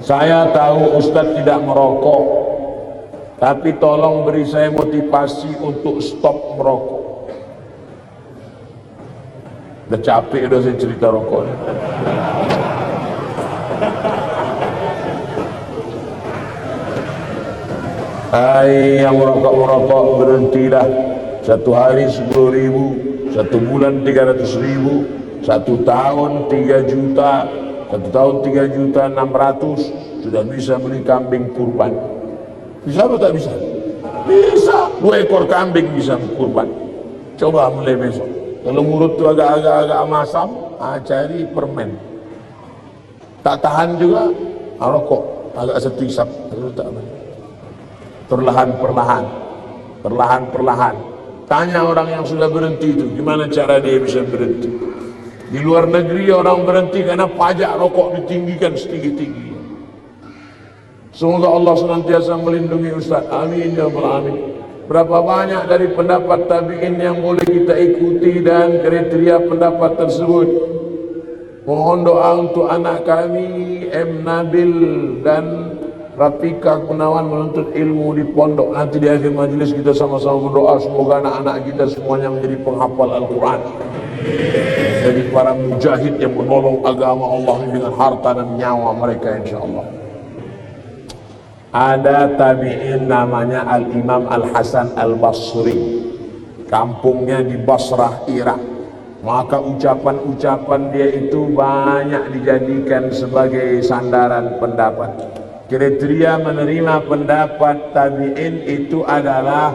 Saya tahu Ustadz tidak merokok, tapi tolong beri saya motivasi untuk stop merokok. Udah capek udah saya cerita rokok. Hai yang merokok berhentilah. Satu hari 10.000, satu bulan 300.000, satu tahun 3 juta, satu tahun 3.600.000 sudah bisa beli kambing kurban. Bisa atau tak bisa? Bisa. 2 ekor kambing bisa kurban. Coba mulai besok. Kalau mulut tu agak masam, cari permen. Tak tahan juga, rokok agak satu isap. Perlahan-perlahan. Tanya orang yang sudah berhenti itu, gimana cara dia bisa berhenti. Di luar negeri orang berhenti karena pajak rokok ditinggikan setinggi-tinggi. Semoga Allah senantiasa melindungi Ustaz. Amin ya rabbal alamin. Berapa banyak dari pendapat tabi'in yang boleh kita ikuti dan kriteria pendapat tersebut. Mohon doa untuk anak kami M. Nabil dan Rafika Gunawan menuntut ilmu di pondok. Nanti di akhir majelis kita sama-sama berdoa semoga anak-anak kita semuanya menjadi penghafal Al-Quran, jadi para mujahid yang menolong agama Allah dengan harta dan nyawa mereka insyaAllah. Ada tabi'in namanya Al-Imam Al-Hasan Al-Basri, kampungnya di Basrah, Irak. Maka ucapan-ucapan dia itu banyak dijadikan sebagai sandaran pendapat. Kriteria menerima pendapat tabi'in itu adalah,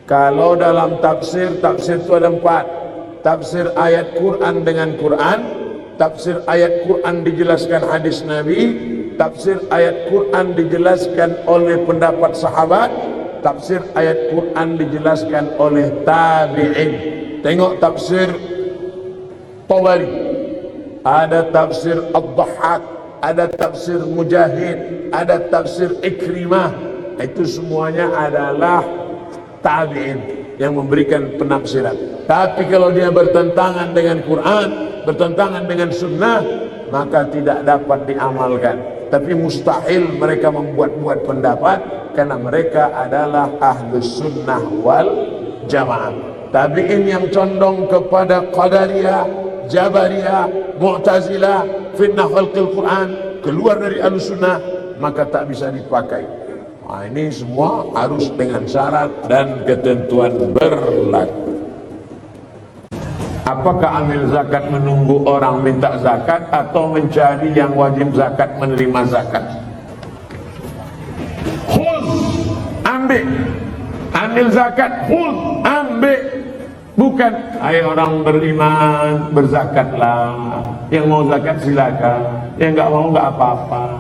kalau dalam tafsir itu ada 4. Tafsir ayat Quran dengan Quran, tafsir ayat Quran dijelaskan hadis Nabi, tafsir ayat Quran dijelaskan oleh pendapat sahabat, tafsir ayat Quran dijelaskan oleh tabi'in. Tengok tafsir Tabari, ada tafsir Ad-Dhahhak, ada tafsir Mujahid, ada tafsir Ikrimah. Itu semuanya adalah tabi'in yang memberikan penafsiran. Tapi kalau dia bertentangan dengan Quran, bertentangan dengan sunnah, maka tidak dapat diamalkan. Tapi mustahil mereka membuat-buat pendapat, karena mereka adalah ahlus sunnah wal jamaah. Tabi'in yang condong kepada Qadariyah, Jabariyah, Mu'tazilah, fitnah khalqil Quran, keluar dari ahlus sunnah, maka tak bisa dipakai. Nah, ini semua harus dengan syarat dan ketentuan berlaku. Apakah amil zakat menunggu orang minta zakat atau mencari yang wajib zakat menerima zakat? Khudh, ambil. Amil zakat, khudh, ambil. Bukan, ayo orang beriman, berzakatlah. Yang mau zakat silakan, yang enggak mau enggak apa-apa.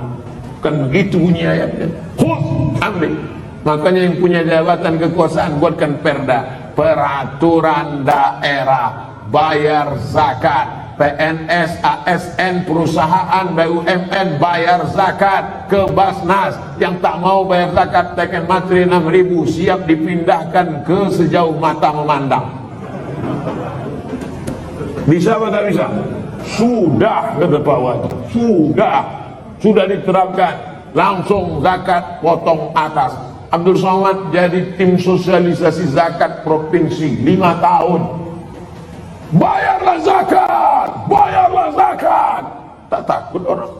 Bukan begitu bunyi ayatnya. Khudh, ambil. Makanya yang punya jabatan kekuasaan buatkan perda, peraturan daerah, bayar zakat. PNS, ASN, perusahaan, BUMN bayar zakat ke Basnas. Yang tak mau bayar zakat, teken materi 6.000, siap dipindahkan ke sejauh mata memandang. Bisa atau tak bisa? Sudah, kata Pak Wati, sudah diterapkan. Langsung zakat potong atas. Abdul Somad jadi tim sosialisasi zakat provinsi 5 tahun. Bayarlah zakat, bayarlah zakat. Tak takut orang.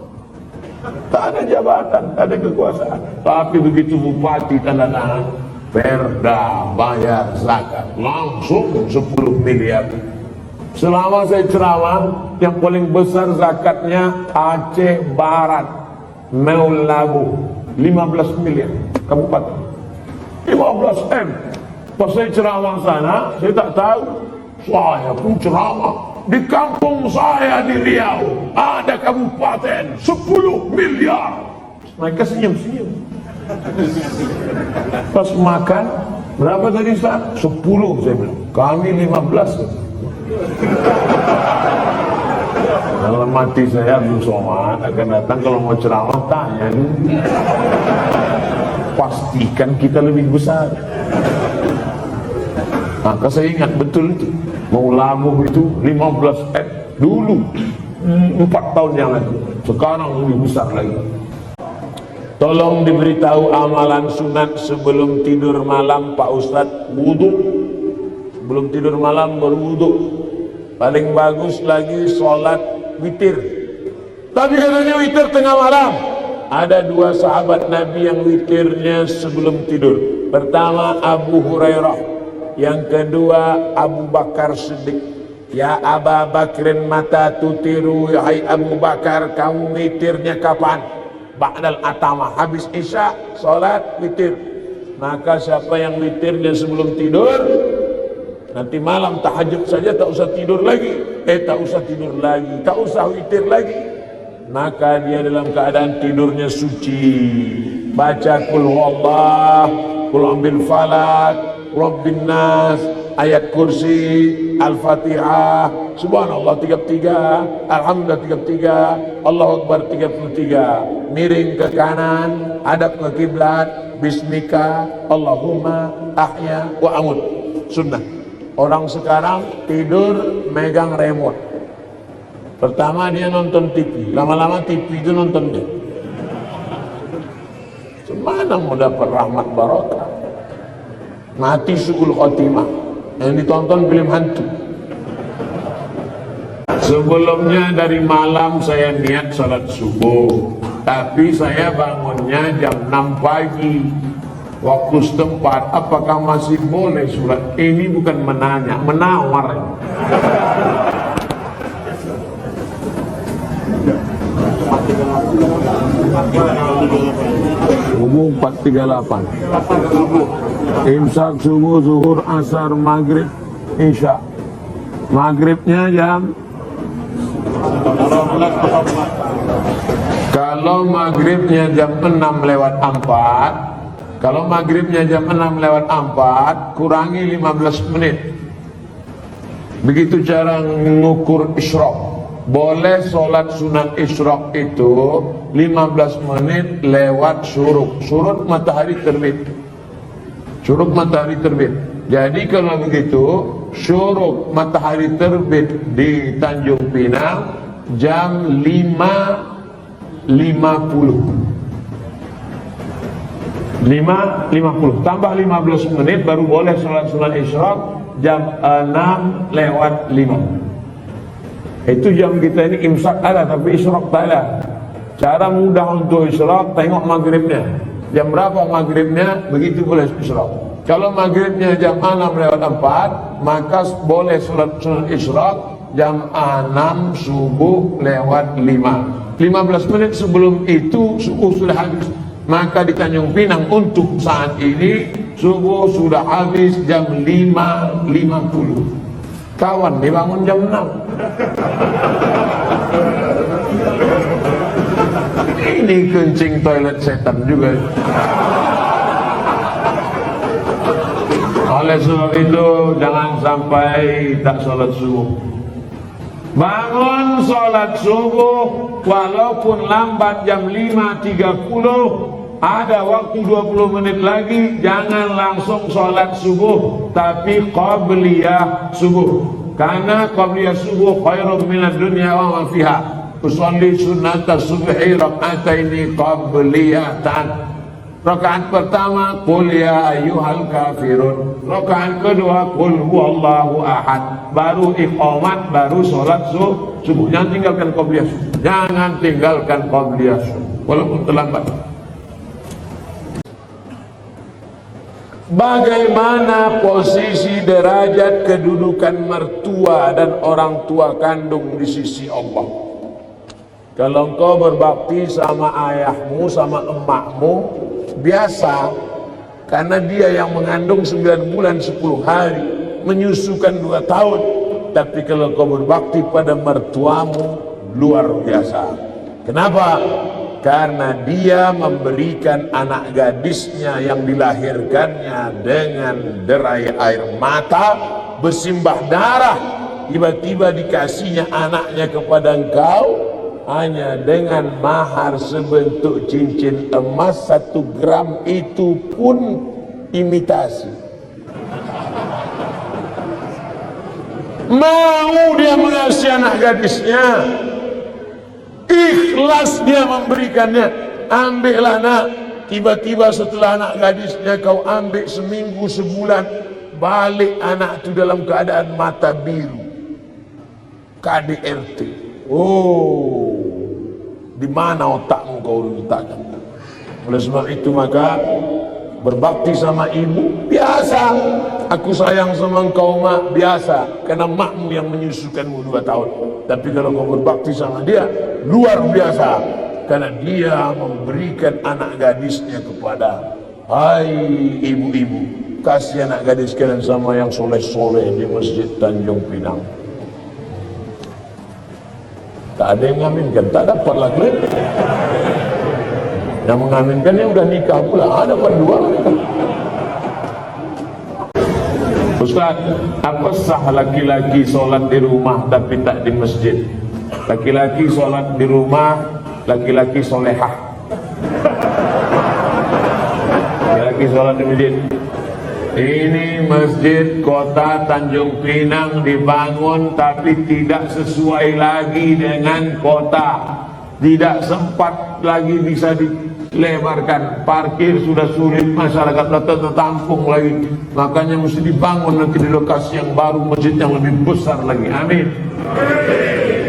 Tak ada jabatan, tak ada kekuasaan. Tapi begitu bupati tanda tangan, perda bayar zakat, langsung 10 miliar. Selama saya ceramah, yang paling besar zakatnya Aceh Barat, Meulabu, 15 miliar kabupaten, 15 M. Pas saya ceramah sana, saya tak tahu, saya pun ceramah di kampung saya di Riau ada kabupaten 10 miliar. Mereka senyum-senyum. Pas makan, berapa tadi Ustaz? 10, saya bilang. Kami 15. Kalau mati saya Abdul Somad akan datang, kalau mau ceramah tanya dulu. Pastikan kita lebih besar. Maka saya ingat betul itu, Meulabu itu 15 M dulu. 4 tahun yang lalu. Sekarang lebih besar lagi. Tolong diberitahu amalan sunat sebelum tidur malam Pak Ustadz. Wudhu. Sebelum tidur malam berwudhu. Paling bagus lagi sholat witir. Tapi katanya witir tengah malam. Ada 2 sahabat Nabi yang witirnya sebelum tidur. Pertama Abu Hurairah, yang kedua Abu Bakar Siddiq. Ya Aba Bakrin mata tutiru, hai Abu Bakar, kamu witirnya kapan? Ba'dal atama, habis isya salat witir. Maka siapa yang witirnya sebelum tidur, nanti malam tahajud saja tak usah tidur lagi, tak usah tidur lagi, tak usah witir lagi, maka dia dalam keadaan tidurnya suci. Baca kul huwallah, kul ambil falak, rabbin nas, ayat kursi, Al-Fatihah, Subhanallah 33, Alhamdulillah 33, Allahu Akbar 33, miring ke kanan, hadap ke kiblat, Bismika, Allahumma ahya wa amut. Sunnah. Orang sekarang tidur megang remote. Pertama dia nonton TV, lama-lama TV itu nonton dia. Semana mau dapat rahmat barokah? Mati su'ul khotimah. Yang ditonton film hantu. Sebelumnya dari malam saya niat salat subuh, tapi saya bangunnya jam 6 pagi waktu setempat. Apakah masih boleh sholat? Ini bukan menanya, menawar. Subuh 438, imsak subuh, zuhur, asar, maghrib, isya. Maghribnya jam, kalau maghribnya jam 6:04, kalau maghribnya jam 6:04 kurangi 15 menit. Begitu cara mengukur isyraq. Boleh sholat sunat isyraq itu 15 menit lewat syuruk. Syuruk matahari terbit. Syuruk matahari terbit. Jadi kalau begitu, syuruk matahari terbit di Tanjung Pinang jam 5.50. 5.50 tambah 15 menit baru boleh sholat sunat isyraq jam 6:05. Itu jam kita ini imsak ada tapi isyraq tak ada. Cara mudah untuk isyraq, tengok maghribnya. Jam berapa maghribnya, begitu boleh isyraq. Kalau maghribnya jam 6:04, maka boleh sholat sunat isyraq jam 6 subuh lewat 5. 15 menit sebelum itu subuh sudah habis. Maka di Tanjung Pinang untuk saat ini subuh sudah habis jam 5.50. Kawan dibangun jam 6. Ini kencing toilet setan juga. Oleh sebab itu jangan sampai tak sholat subuh. Bangun sholat subuh walaupun lambat jam 5.30, ada waktu 20 menit lagi, jangan langsung sholat subuh, tapi qabliyah subuh. Karena qabliyah subuh khairun minad dunya wa ma fiha. Usolli sunnata subhi rak'ataini qabliyatan. Rakaat pertama qul ya ayyuhal kafirun. Rakaat kedua qul huwallahu ahad. Baru iqamat, baru sholat subuh. Jangan tinggalkan qabliyah subuh. Jangan tinggalkan qabliyah subuh walaupun terlambat. Bagaimana posisi derajat kedudukan mertua dan orang tua kandung di sisi Allah? Kalau engkau berbakti sama ayahmu, sama emakmu, biasa, karena dia yang mengandung 9 bulan 10 hari, menyusukan 2 tahun. Tapi kalau engkau berbakti pada mertuamu, luar biasa. Kenapa? Karena dia memberikan anak gadisnya yang dilahirkannya dengan derai air mata, bersimbah darah, tiba-tiba dikasihnya anaknya kepada engkau hanya dengan mahar sebentuk cincin emas 1 gram, itu pun imitasi. Mau dia mengasihi anak gadisnya, ikhlas dia memberikannya. Ambillah nak, tiba-tiba setelah anak gadisnya kau ambil seminggu sebulan, balik anak itu dalam keadaan mata biru, KDRT. Oh, di mana otakmu kau letakkan? Oleh sebab itu maka berbakti sama ibu biasa. Aku sayang sama engkau mak, biasa, karena makmu yang menyusukanmu 2 tahun. Tapi kalau kau berbakti sama dia, luar biasa, karena dia memberikan anak gadisnya kepada. Hai ibu-ibu, kasih anak gadis kalian sama yang soleh-soleh di Masjid Tanjung Pinang. Tak ada yang mengaminkan, tak dapat lagi. Yang mengaminkan yang udah nikah pula, dapat 2. Ustaz, apa sah laki-laki sholat di rumah tapi tak di masjid? Laki-laki sholat di rumah, laki-laki solehah. Laki-laki sholat di masjid. Ini masjid kota Tanjung Pinang dibangun tapi tidak sesuai lagi dengan kota. Tidak sempat lagi bisa dilebarkan. Parkir sudah sulit, masyarakat datang tertampung lagi. Makanya mesti dibangun nanti di lokasi yang baru, masjid yang lebih besar lagi. Amin.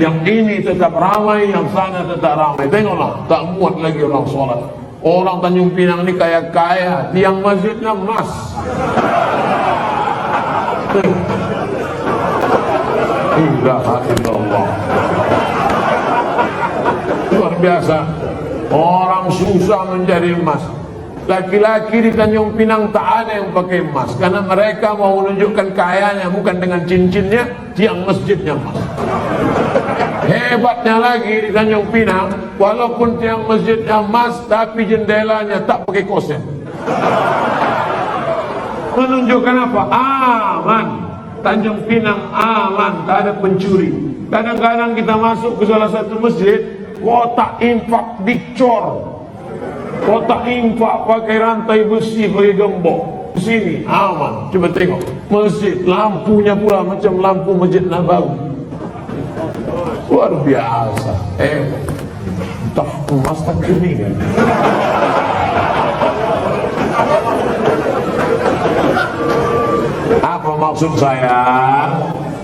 Yang ini tetap ramai, yang sana tetap ramai. Tengoklah, tak muat lagi orang sholat. Orang Tanjung Pinang ini kaya-kaya, tiang masjidnya emas. Alhamdulillah. Luar biasa. Orang susah menjadi emas. Laki-laki di Tanjung Pinang tak ada yang pakai emas, karena mereka mau menunjukkan kayanya bukan dengan cincinnya, tiang masjidnya emas. Hebatnya lagi di Tanjung Pinang, walaupun tiang masjidnya emas, tapi jendelanya tak pakai kosen. Menunjukkan apa? Aman. Tanjung Pinang aman, tak ada pencuri. Kadang-kadang kita masuk ke salah satu masjid, kotak infak dicor, kotak infak pakai rantai besi, pakai gembok. Sini aman. Coba tengok masjid, lampunya pula macam lampu Masjid Nabawi. Luar biasa. Tak emas tak gini kan. Apa maksud saya?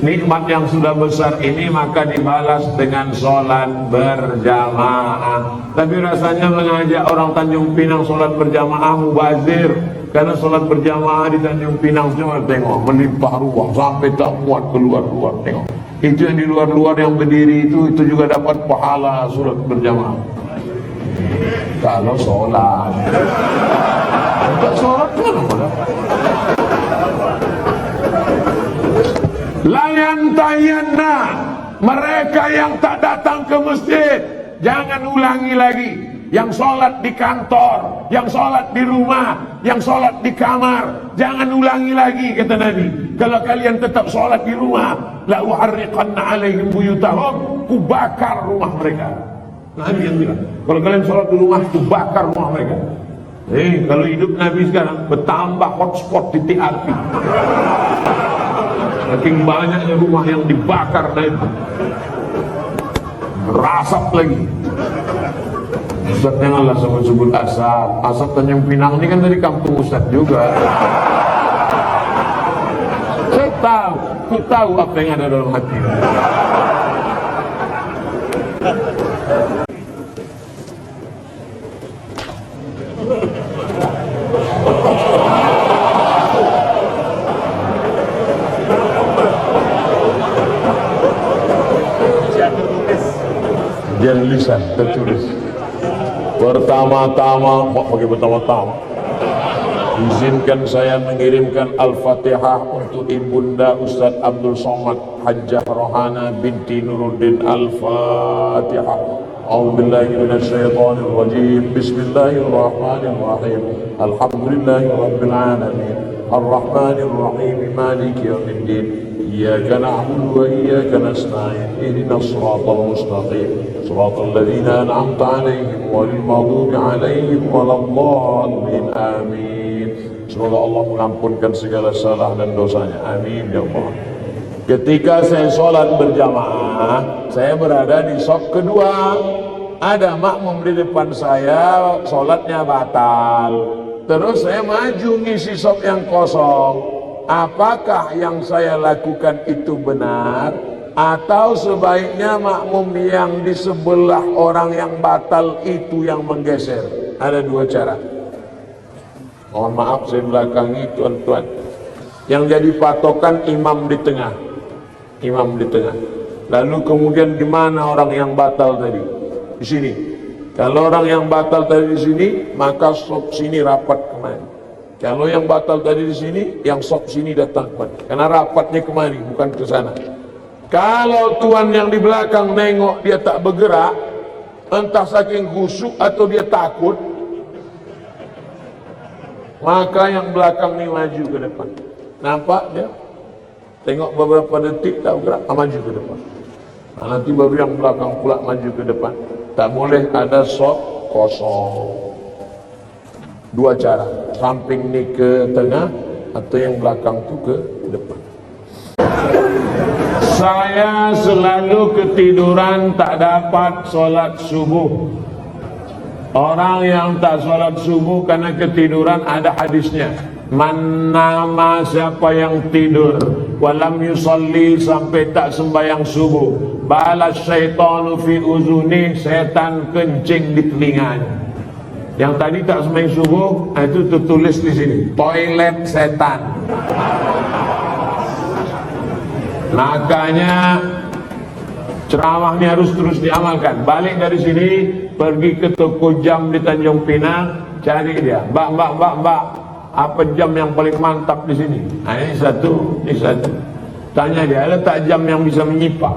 Nikmat yang sudah besar ini maka dibalas dengan sholat berjamaah. Tapi rasanya mengajak orang Tanjung Pinang sholat berjamaah mubazir. Karena sholat berjamaah di Tanjung Pinang cuma tengok melimpah ruah sampai tak muat keluar-luar. Tengok, itu yang di luar-luar yang berdiri itu juga dapat pahala sholat berjamaah. Kalau sholat, tak sholat mana dapat? Layan tayana, mereka yang tak datang ke masjid, jangan ulangi lagi. Yang sholat di kantor, yang sholat di rumah, yang sholat di kamar, jangan ulangi lagi, kata Nabi. Kalau kalian tetap sholat di rumah, la uharriqanna alaihim buyutahum, ku bakar rumah mereka. Nabi yang bilang, kalau kalian sholat di rumah, ku bakar rumah mereka. Kalau hidup Nabi sekarang bertambah hotspot titik api. Saking banyaknya rumah yang dibakar Nabi, berasap lagi. Ustaz janganlah sebut asap. Asap Tanjung Pinang ini kan dari kampung Ustaz juga. Saya tahu apa yang ada dalam hati. Jangan lisan tertulis. Pertama-tama, izinkan saya mengirimkan Al-Fatihah untuk Ibunda Ustaz Abdul Somad Hajjah Rohana binti Nuruddin. Al-Fatihah. A'udzubillahi minasyaitonir rajim. Bismillahirrahmanirrahim. Alhamdulillahi rabbil alamin. Ar-Rahmanir Rahim. Maliki yaumiddin. Iyyaka na'budu wa iyyaka nasta'in. Ihdinas siratal mustaqim. Siratal ladzina an'amta 'alaihim ghairil maghdubi 'alaihim waladdallin. Amin. Semoga Allah mengampunkan segala salah dan dosanya. Amin ya Allah. Ketika saya sholat berjamaah, saya berada di shaf kedua. ada makmum di depan saya, sholatnya batal. Terus saya maju ngisi sop yang kosong. Apakah yang saya lakukan itu benar? Atau sebaiknya makmum yang di sebelah orang yang batal itu yang menggeser? Ada dua cara. Mohon maaf saya belakangi tuan-tuan. Yang jadi patokan imam di tengah. Imam di tengah. Lalu kemudian di mana orang yang batal tadi? Di sini. Kalau orang yang batal tadi di sini, maka sop sini rapat kemari. Kalau yang batal tadi di sini, yang sop sini datang kemari. Karena rapatnya kemari, bukan ke sana. Kalau tuan yang di belakang nengok dia tak bergerak, entah saking khusyuk atau dia takut, maka yang belakang ni maju ke depan. Nampak dia? Tengok beberapa detik tak bergerak, maju ke depan. Nanti baru yang belakang pula maju ke depan. Tak boleh ada sop kosong. Dua cara, samping ni ke tengah atau yang belakang tu ke depan. Saya selalu ketiduran tak dapat solat subuh. Orang yang tak solat subuh karena ketiduran ada hadisnya. Man nama, siapa yang tidur walam yusalli, sampai tak sembahyang subuh, balas syaitanu fi uzuni, setan kencing di telinganya. Yang tadi tak sembahyang subuh, itu tertulis di sini, toilet setan. Makanya ceramahnya harus terus diamalkan. Balik dari sini, pergi ke toko jam di Tanjung Pinang, cari dia. Mbak, apa jam yang paling mantap di sini? Nah, ini satu. Tanya dia, ada tak jam yang bisa menyipak?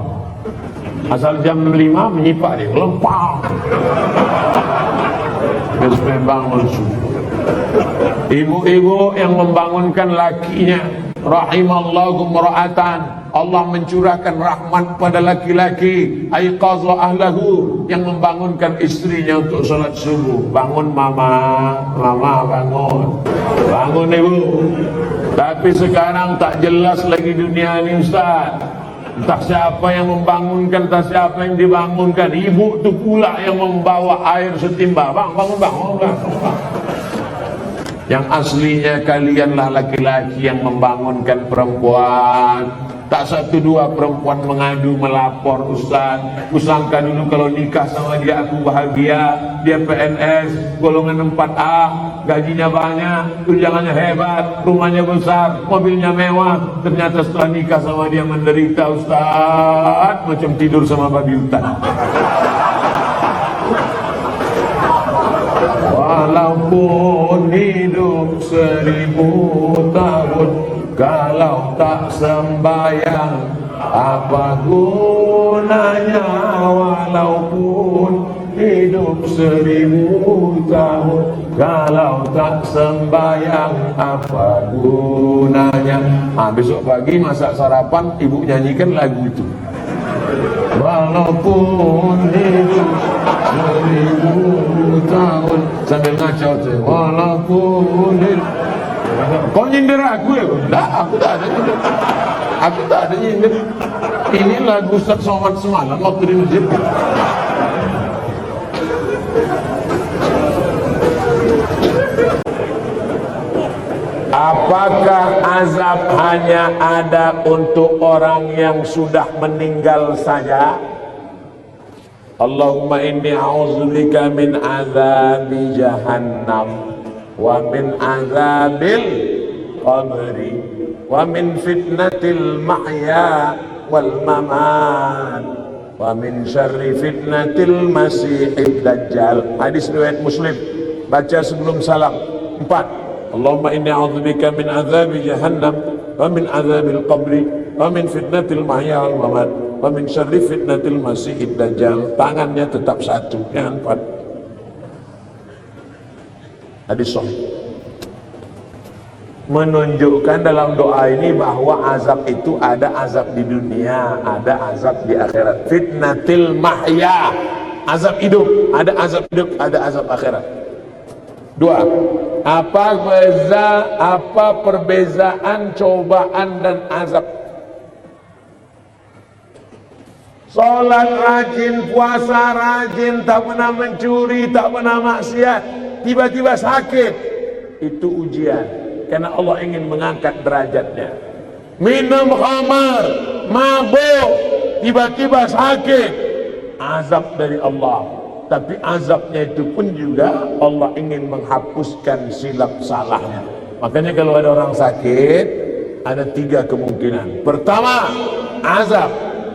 Asal jam 5 menyipak dia, lempang. Terus membangun subuh. Ibu-ibu yang membangunkan lakinya, rahimallahu mra'atan, Allah mencurahkan rahmat pada laki-laki, aiqadha ahlahu, yang membangunkan istrinya untuk salat subuh. Bangun mama bangun ibu. Tapi sekarang tak jelas lagi dunia ini Ustaz. Entah siapa yang membangunkan, entah siapa yang dibangunkan. Ibu tu pula yang membawa air setimba. Bangun. Yang aslinya kalianlah laki-laki yang membangunkan perempuan. Tak satu dua perempuan mengadu melapor, Ustaz, kusangka dulu kalau nikah sama dia aku bahagia. Dia PNS golongan 4A, gajinya banyak, tunjangannya hebat, rumahnya besar, mobilnya mewah. Ternyata setelah nikah sama dia menderita, Ustaz, macam tidur sama babi hutan. Walaupun hidup 1000 tahun, kalau tak sembahyang apa gunanya? Walaupun hidup 1000 tahun, kalau tak sembahyang apa gunanya? Besok pagi masak sarapan, ibu nyanyikan lagu itu. Walaupun hidup 1000 tahun, sambil ngacau tu. Walaupun hidup. Kau nyindir aku ya? Enggak, aku tak ada nyindir. Ini lagu Ustaz Somad semalam waktu di masjid. Apakah azab hanya ada untuk orang yang sudah meninggal saja? Allahumma inni a'udzubika min azabi jahannam, wa min azabil qabri, wa min fitnatil mahya wal mamat, wa min syarri fitnatil masihid dajjal. Hadis riwayat Muslim. Baca sebelum salam 4. Allahumma inni a'udzubika min azabi jahannam, wa min azabil qabri, wa min fitnatil mahya wal mamat, wa min syarri fitnatil masihid dajjal. Tangannya tetap satu, jangan 4. Hadis sahih. Menunjukkan dalam doa ini bahwa azab itu ada azab di dunia, ada azab di akhirat. Fitnatil mahya, azab hidup, ada azab hidup, ada azab akhirat. 2. Apa perbezaan cobaan dan azab? Sholat rajin, puasa rajin, tak pernah mencuri, tak pernah maksiat, tiba-tiba sakit. Itu ujian, karena Allah ingin mengangkat derajatnya. Minum khamar, mabuk, tiba-tiba sakit, azab dari Allah. Tapi azabnya itu pun juga Allah ingin menghapuskan silap salahnya. Makanya kalau ada orang sakit, ada 3 kemungkinan. Pertama, azab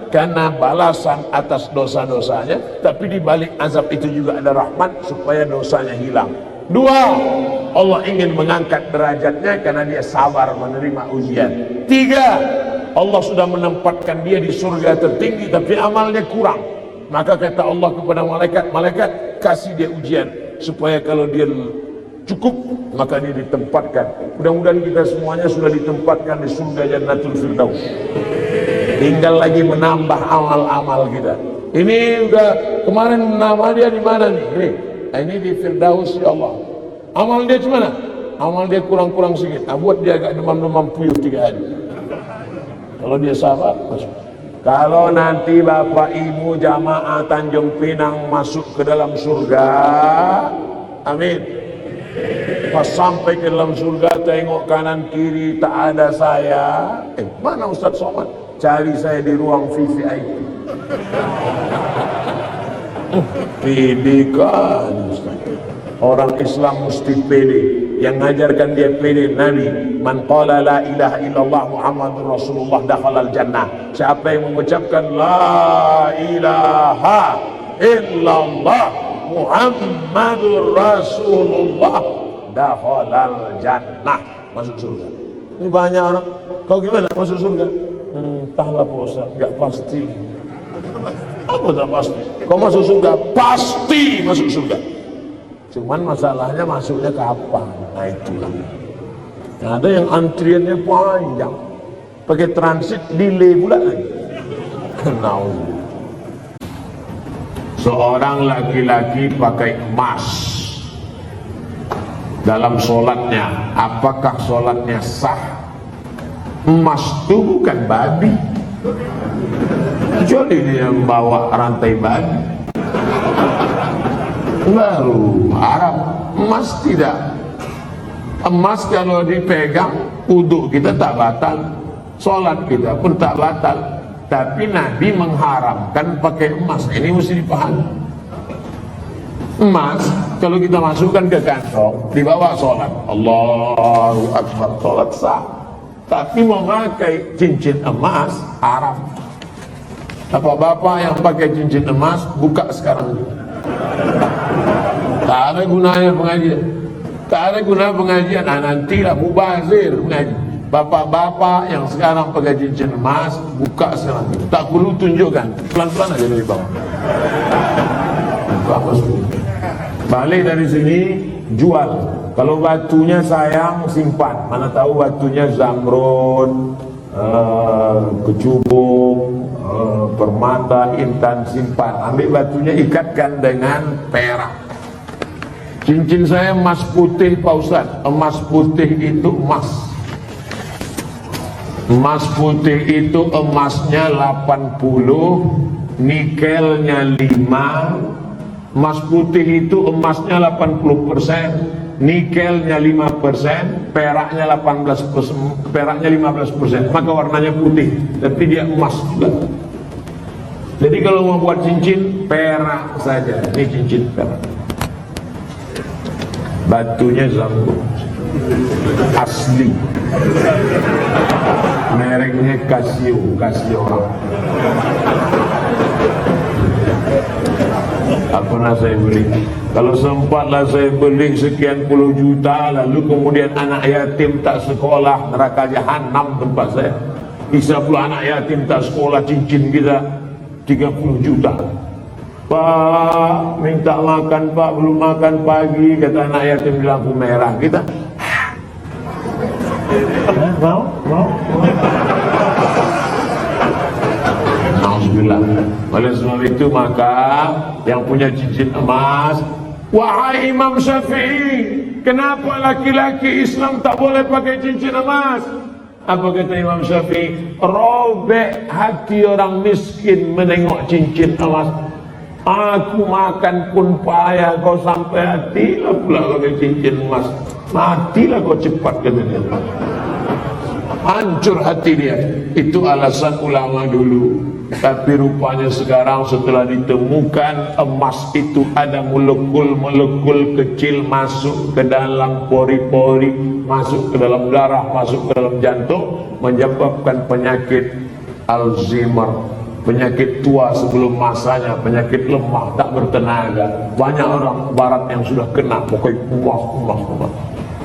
karena balasan atas dosa-dosanya, tapi di balik azab itu juga ada rahmat supaya dosanya hilang. 2, Allah ingin mengangkat derajatnya karena dia sabar menerima ujian. 3, Allah sudah menempatkan dia di surga tertinggi tapi amalnya kurang. Maka kata Allah kepada malaikat, malaikat kasih dia ujian supaya kalau dia cukup maka dia ditempatkan. Mudah-mudahan kita semuanya sudah ditempatkan di surga Jannatul Firdaus. Tinggal lagi menambah amal-amal kita. Ini udah kemarin nama dia di mana nih? Ini di Firdaus ya Allah. Amal dia gimana? Amal dia kurang-kurang sedikit. Buat dia agak demam-demam puyuh 3 hari. Kalau dia sabar, masuk. Kalau nanti Bapak Ibu jamaah Tanjung Pinang masuk ke dalam surga, amin. Pas sampai ke dalam surga, tengok kanan kiri tak ada saya. Mana Ustaz Somad? Cari saya di ruang VVIP. Pede kan Ustaz. Orang Islam mesti pede. Yang ngajarkan dia pede Nabi, man qala la ilaha illallah Muhammadur Rasulullah dakhalal jannah. Siapa yang mengucapkan la ilaha illallah Muhammadur Rasulullah dakhalal jannah, masuk surga. Ini banyak orang, kau gimana masuk surga? Entahlah Pak Ustaz, enggak pasti. Apa tak pasti? Kau masuk surga, pasti masuk surga. Cuman masalahnya masuknya kapan? Nah itulah. Nah, ada yang antriannya panjang, pakai transit delay pula lagi. Kenal. Seorang laki-laki pakai emas dalam sholatnya, apakah sholatnya sah? Emas itu bukan babi, kecuali dia membawa rantai babi baru haram. Emas tidak. Emas kalau dipegang, wudhu kita tak batal, sholat kita pun tak batal. Tapi Nabi mengharamkan pakai emas. Ini mesti dipahami. Emas kalau kita masukkan ke kantong, dibawa sholat, Allahu Akbar, sholat sah. Tapi memakai cincin emas haram. Bapak-bapak yang pakai cincin emas, buka sekarang. Tak ada gunanya pengajian. Tak ada guna pengajian. Nantilah mubazir mengaji. Bapak-bapak yang sekarang pakai cincin emas, buka sekarang. Tak perlu tunjukkan, pelan-pelan aja dari bawah. Balik dari sini, jual. Kalau batunya sayang, simpan. Mana tahu batunya zamrud, kecubung, permata, intan, simpan. Ambil batunya, ikatkan dengan perak. Cincin saya emas putih Pak Ustaz. Emas putih itu emas. Emas putih itu emasnya 80, nikelnya 5. Emas putih itu emasnya 80%, nikelnya 5%, peraknya 18%, peraknya 15%. Maka warnanya putih, tapi dia emas juga. Jadi kalau mau buat cincin, perak saja. Ini cincin perak. Batunya zamrud asli, mereknya Casio orang. Tak pernah saya beli. Kalau sempatlah saya beli sekian puluh juta, lalu kemudian anak yatim tak sekolah, neraka jahanam tempat saya. Bisa pula anak yatim tak sekolah, cincin kita 30 juta. Pak, minta makan Pak, belum makan pagi, kata anak yatim di lampu merah. Kita mau? Alhamdulillah. Oleh sebab itu maka yang punya cincin emas, wahai Imam Syafi'i, kenapa laki-laki Islam tak boleh pakai cincin emas? Apa kata Imam Syafi'i? Robek hati orang miskin menengok cincin emas. Aku makan pun payah, kau sampai hatilah pula pakai cincin emas. Matilah kau cepat, kata dia. Hancur hati dia. Itu alasan ulama dulu. Tapi rupanya sekarang setelah ditemukan emas itu ada molekul-molekul kecil masuk ke dalam pori-pori, masuk ke dalam darah, masuk ke dalam jantung, menyebabkan penyakit Alzheimer, penyakit tua sebelum masanya, penyakit lemah, tak bertenaga. Banyak orang barat yang sudah kena, pokoknya emas.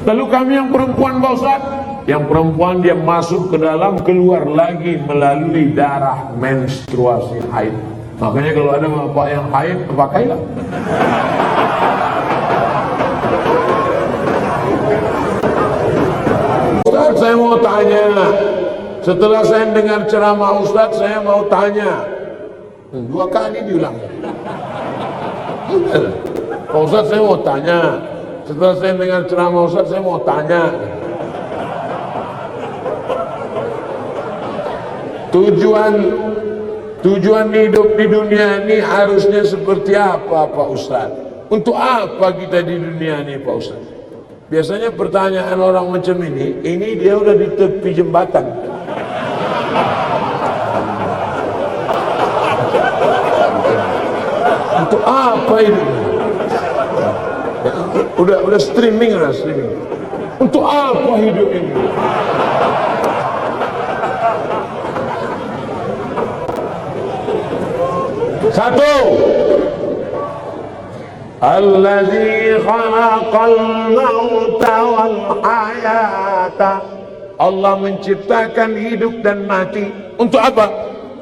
Lalu kami yang perempuan, Pak Ustaz, yang perempuan dia masuk ke dalam, keluar lagi melalui darah menstruasi haid. Makanya kalau ada bapak yang haid, pakailah. Ustaz, saya mau tanya. Setelah saya dengar ceramah Ustaz, saya mau tanya. 2 kali diulang. Pak Ustaz, saya mau tanya. Setelah saya dengar ceramah Ustaz, saya mau tanya. Tujuan hidup di dunia ini harusnya seperti apa, Pak Ustaz? Untuk apa kita di dunia ini, Pak Ustaz? Biasanya pertanyaan orang macam ini dia udah di tepi jembatan. Untuk apa ini? Udah streaming. Untuk apa hidup ini? Satu, Allazi khalaqal mauta wal hayata. Allah menciptakan hidup dan mati. Untuk apa?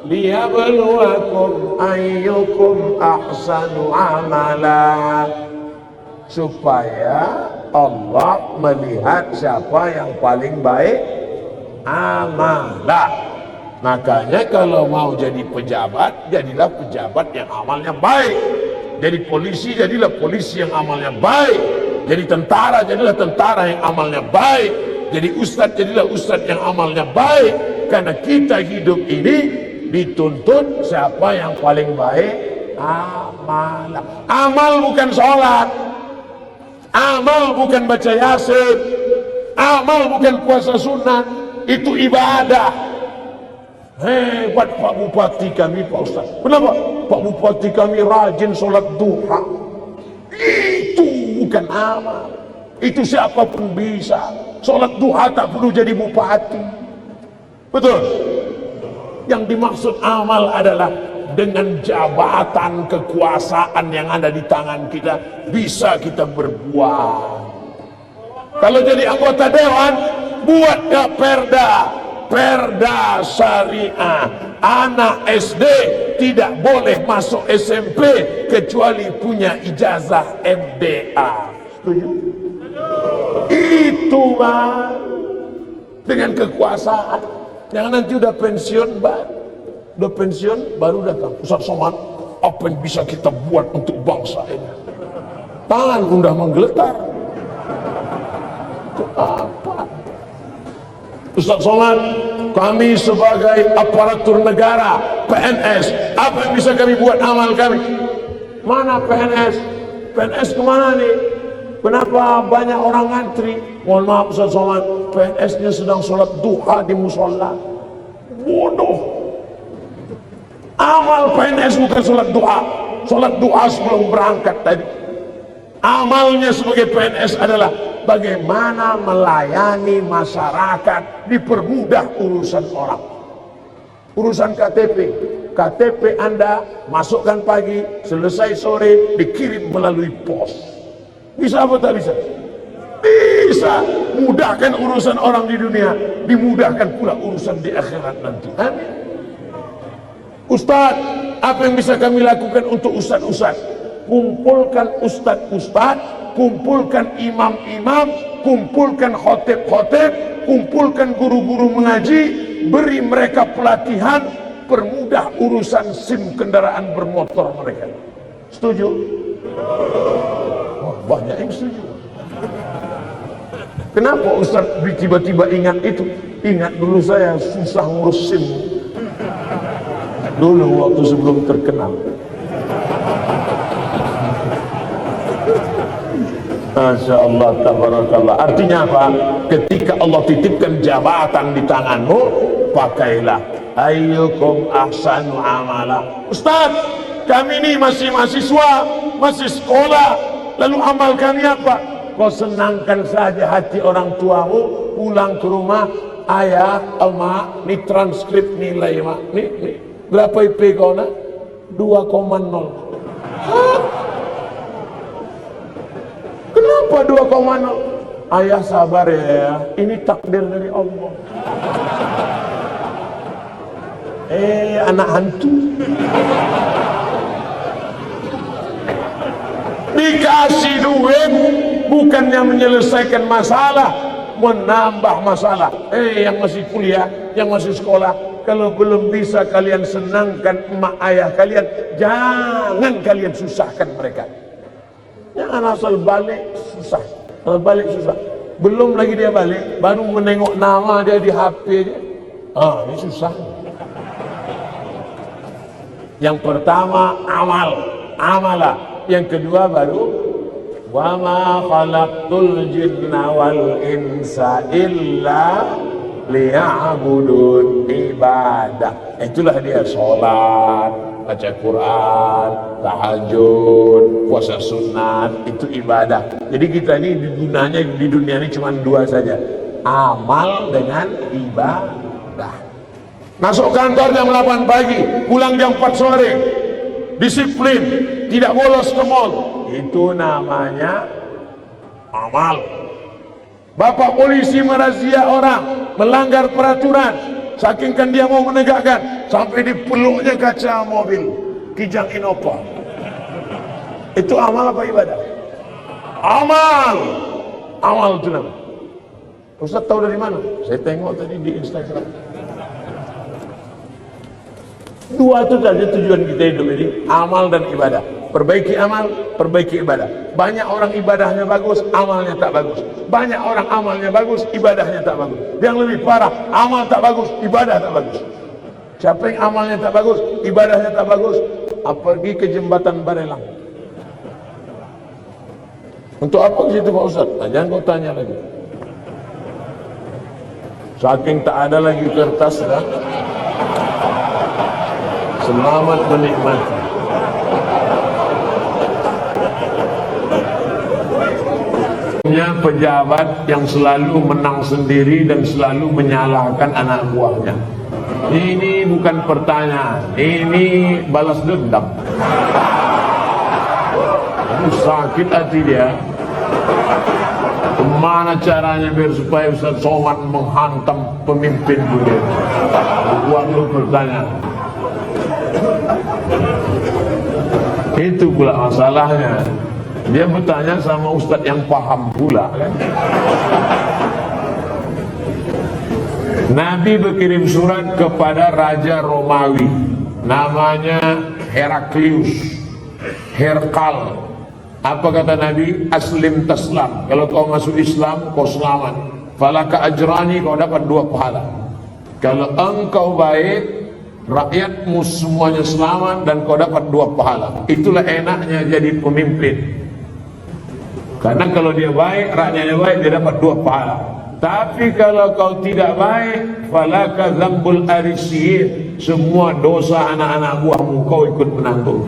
Liyabluwakum ayyukum ahsanu amala. Supaya Allah melihat siapa yang paling baik amalan. Makanya kalau mau jadi pejabat, jadilah pejabat yang amalnya baik. Jadi polisi, jadilah polisi yang amalnya baik. Jadi tentara, jadilah tentara yang amalnya baik. Jadi ustadz, jadilah ustadz yang amalnya baik. Karena kita hidup ini dituntut siapa yang paling baik amalan. Amal bukan sholat, amal bukan baca yasin, amal bukan puasa sunat. Itu ibadah. Hebat Pak Bupati kami, Pak Ustaz. Kenapa? Pak Bupati kami rajin sholat duha. Itu bukan amal. Itu siapapun bisa. Sholat duha tak perlu jadi bupati. Betul? Yang dimaksud amal adalah dengan jabatan kekuasaan yang ada di tangan kita, bisa kita berbuat. Kalau jadi anggota dewan, buat ya perda syariah. Anak SD tidak boleh masuk SMP kecuali punya ijazah MDA. Setuju? Itu Bang. Dengan kekuasaan. Jangan nanti udah pensiun Bang. Udah pensiun baru datang Ustaz Somad, apa yang bisa kita buat untuk bangsa ini? Tangan udah menggeletar. Itu apa? Ustaz Somad, kami sebagai aparatur negara, PNS, apa yang bisa kami buat amal kami? Mana PNS? PNS kemana nih? Kenapa banyak orang ngantri? Mohon maaf Ustaz Somad, PNS-nya sedang sholat duha di musola. Bodoh. Amal PNS bukan sholat duha. Sholat duha sebelum berangkat tadi. Amalnya sebagai PNS adalah bagaimana melayani masyarakat, dipermudah urusan orang. Urusan KTP Anda masukkan pagi, selesai sore, dikirim melalui pos. Bisa apa tak bisa? Bisa. Mudahkan urusan orang di dunia, dimudahkan pula urusan di akhirat nanti. Amin. Ustaz, apa yang bisa kami lakukan untuk ustaz-ustaz? Kumpulkan ustaz-ustaz, kumpulkan imam-imam, kumpulkan khotib-khotib, kumpulkan guru-guru mengaji, beri mereka pelatihan, permudah urusan SIM kendaraan bermotor mereka. Setuju? Wah, banyak yang setuju. Kenapa Ustaz tiba-tiba ingat itu? Ingat dulu saya susah ngurus SIM dulu waktu sebelum terkenal. Masya Allah, tabarakallah. Artinya apa? Ketika Allah titipkan jabatan di tanganmu, pakailah. Ayyukum ahsanu amala. Ustaz, kami ini masih mahasiswa, masih sekolah, lalu amal kami apa? Kau senangkan saja hati orang tuamu, pulang ke rumah, ayah, emak, ini transkrip nilai, mak. Nih, berapa IP kau nak? 2,0. Kenapa 2,0? Ayah sabar ya, ini takdir dari Allah. Anak hantu. Dikasih duit bukannya menyelesaikan masalah, menambah masalah. Yang masih kuliah, yang masih sekolah, kalau belum bisa kalian senangkan emak ayah kalian, jangan kalian susahkan mereka. Jangan asal balik susah, balik susah. Belum lagi dia balik, baru menengok nama dia di HP aja. Ini susah. Yang pertama amalah. Yang kedua baru wa ma khalaqtul jinna wal insa illa liya'budun, ibadah. Itulah dia sholat, baca Quran, tahajud, puasa sunat, itu ibadah. Jadi kita ini gunanya di dunia ini cuma dua saja, amal dengan ibadah. Masuk kantor jam 8 pagi, pulang jam 4 sore, disiplin, tidak bolos ke mall, itu namanya amal. Bapak polisi merazia orang melanggar peraturan, saking kan dia mau menegakkan, sampai dipeluknya kaca mobil Kijang Innova. Itu amal apa ibadah? Amal itu namanya. Ustaz tahu dari mana? Saya tengok tadi di Instagram. Dua itu saja tujuan kita hidup ini, amal dan ibadah. Perbaiki amal, perbaiki ibadah. Banyak orang ibadahnya bagus, amalnya tak bagus. Banyak orang amalnya bagus, ibadahnya tak bagus. Yang lebih parah, amal tak bagus, ibadah tak bagus. Siapa yang amalnya tak bagus, ibadahnya tak bagus, pergi ke jembatan Barelang. Untuk apa ke situ Pak Ustaz? Jangan kau tanya lagi. Saking tak ada lagi kertas dah. Selamat menikmati. Pejabat yang selalu menang sendiri dan selalu menyalahkan anak buahnya. Ini bukan pertanyaan, ini balas dendam. Sakit hati dia. Gimana caranya biar supaya Ustaz Somad menghantam pemimpin dunia? Buat lu bertanya. Itu pula masalahnya. Dia bertanya sama ustadz yang paham pula kan? Nabi berkirim surat kepada Raja Romawi, namanya Heraklius, Herkal. Apa kata Nabi? Aslim taslam. Kalau kau masuk Islam, kau selamat. Falaka ajrani, kau dapat 2 pahala. Kalau engkau baik, rakyatmu semuanya selamat dan kau dapat 2 pahala. Itulah enaknya jadi pemimpin. Karena kalau dia baik, rakyatnya baik, dia dapat 2 pahala. Tapi kalau kau tidak baik, falaka dzambul arisiyin, semua dosa anak-anak buahmu kau ikut menanggung.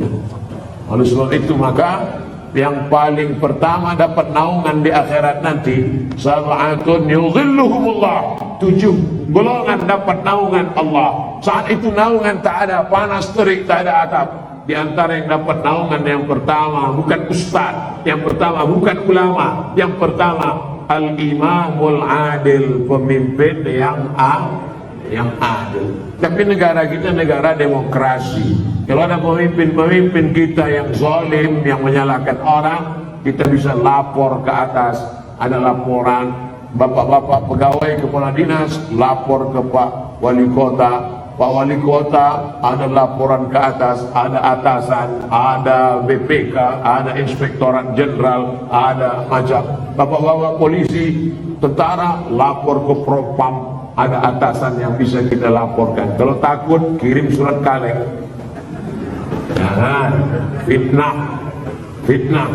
Oleh sebab itu maka yang paling pertama dapat naungan di akhirat nanti, sab'atun yudhilluhumullah, 7 golongan dapat naungan Allah. Saat itu naungan tak ada, panas terik, tak ada atap. Di antara yang dapat naungan, yang pertama bukan ustaz, yang pertama bukan ulama, yang pertama al-imamul adil, pemimpin yang adil. Tapi negara kita negara demokrasi. Kalau ada pemimpin kita yang zalim, yang menyalahkan orang, kita bisa lapor ke atas. Ada laporan, bapak-bapak pegawai kepala dinas lapor ke Pak Wali Kota. Pak Wali Kota ada laporan ke atas, ada atasan, ada BPK, ada Inspektorat Jenderal, ada macam bapak-bapak polisi, tentara lapor ke Propam, ada atasan yang bisa kita laporkan. Kalau takut, kirim surat kaleng. Jangan fitnah.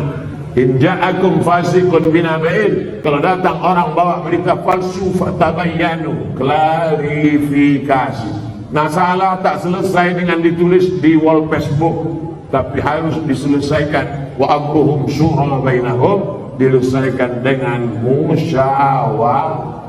In ja'akum fasiqun binaba'in, kalau datang orang bawa berita palsu, fatabayyanu, klarifikasi. Nah, salah tak selesai dengan ditulis di wall Facebook, tapi harus diselesaikan. Wa amruhum syura bainahum, diselesaikan dengan musyawarah.